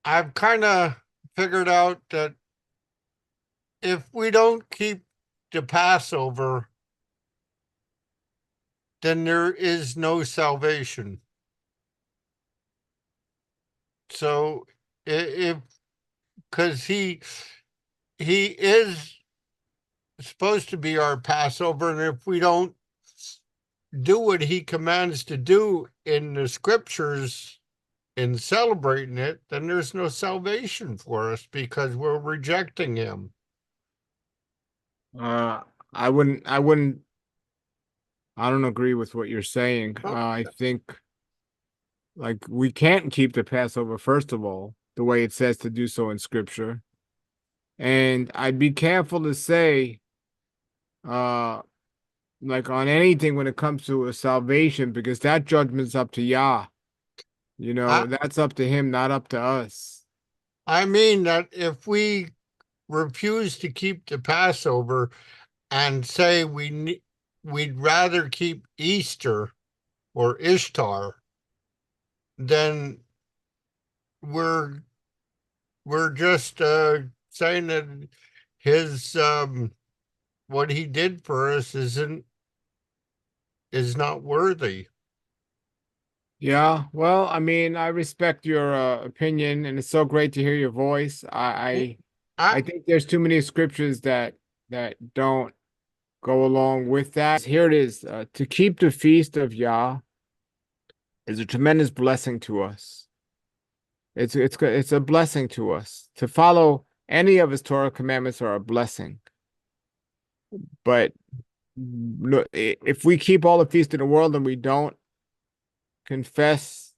I've kind of figured out that if we don't keep the Passover, then there is no salvation. So if because he is supposed to be our Passover, and if we don't do what he commands to do in the scriptures in celebrating it, then there's no salvation for us because we're rejecting him. Uh, I wouldn't, I don't agree with what you're saying. Oh, I think like we can't keep the Passover, first of all, the way it says to do so in Scripture. And I'd be careful to say, uh, like on anything when it comes to a salvation, because that judgment's up to Yah. I, That's up to him, not up to us. I mean that if we refuse to keep the Passover and say we'd rather keep Easter or Ishtar, then we're we're just saying that his what he did for us is not worthy. Yeah, well, I mean, I respect your opinion, and it's so great to hear your voice. I I think there's too many scriptures that don't go along with that. Here it is. To keep the feast of Yah is a tremendous blessing to us. It's a blessing to us. To follow any of his Torah commandments are a blessing. But look, if we keep all the feasts in the world and we don't confess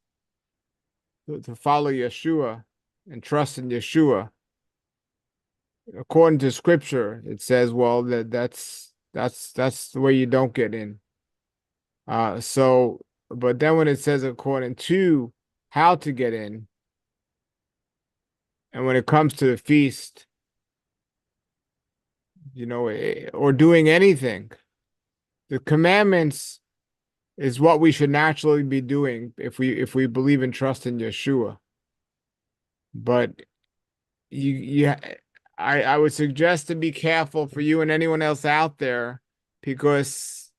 to follow Yeshua and trust in Yeshua, according to Scripture, it says, well, that's the way you don't get in. But then when it says according to how to get in, and when it comes to the feast, or doing anything, the commandments is what we should naturally be doing if we believe and trust in Yeshua. But you I would suggest to be careful for you and anyone else out there because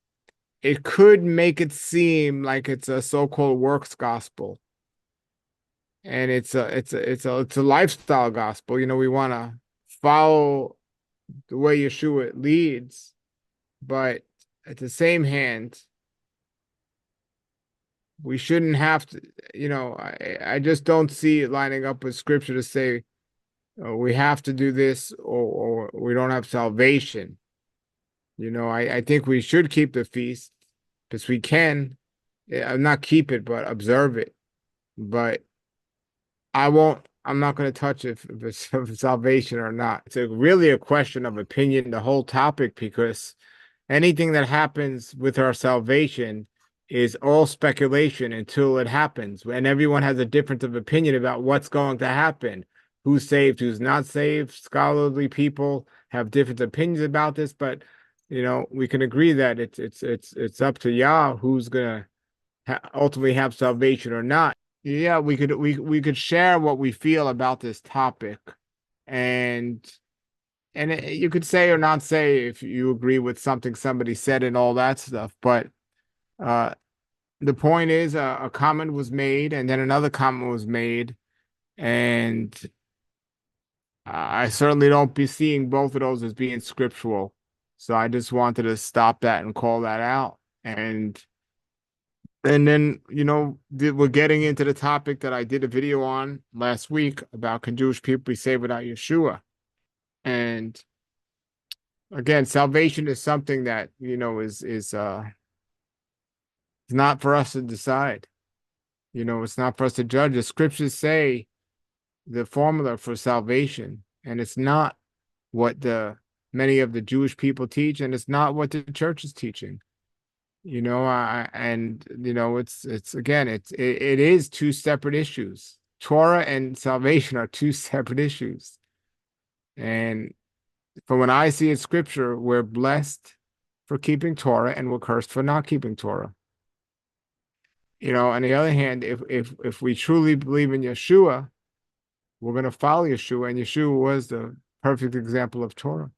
it could make it seem like it's a so-called works gospel. And it's a lifestyle gospel. We want to follow the way Yeshua leads, but at the same hand, we shouldn't have to, I just don't see it lining up with scripture to say we have to do this or we don't have salvation. I think we should keep the feast because we can, not keep it, but observe it. But I'm not going to touch if it's of salvation or not. It's really a question of opinion, the whole topic, because anything that happens with our salvation is all speculation until it happens. And everyone has a difference of opinion about what's going to happen. Who's saved, who's not saved. Scholarly people have different opinions about this, but we can agree that it's up to Yah who's gonna ultimately have salvation or not. Yeah, we could share what we feel about this topic, and you could say or not say if you agree with something somebody said and all that stuff. But uh, the point is, a comment was made, and then another comment was made, and I certainly don't be seeing both of those as being scriptural. So I just wanted to stop that and call that out. And then, we're getting into the topic that I did a video on last week about can Jewish people be saved without Yeshua? And again, salvation is something that, is not for us to decide. It's not for us to judge. The scriptures say the formula for salvation, and it's not what the many of the Jewish people teach, and it's not what the church is teaching. It's again, it is two separate issues. Torah and salvation are two separate issues. And from when I see in scripture, we're blessed for keeping Torah and we're cursed for not keeping Torah. On the other hand, if we truly believe in Yeshua, we're going to follow Yeshua, and Yeshua was the perfect example of Torah.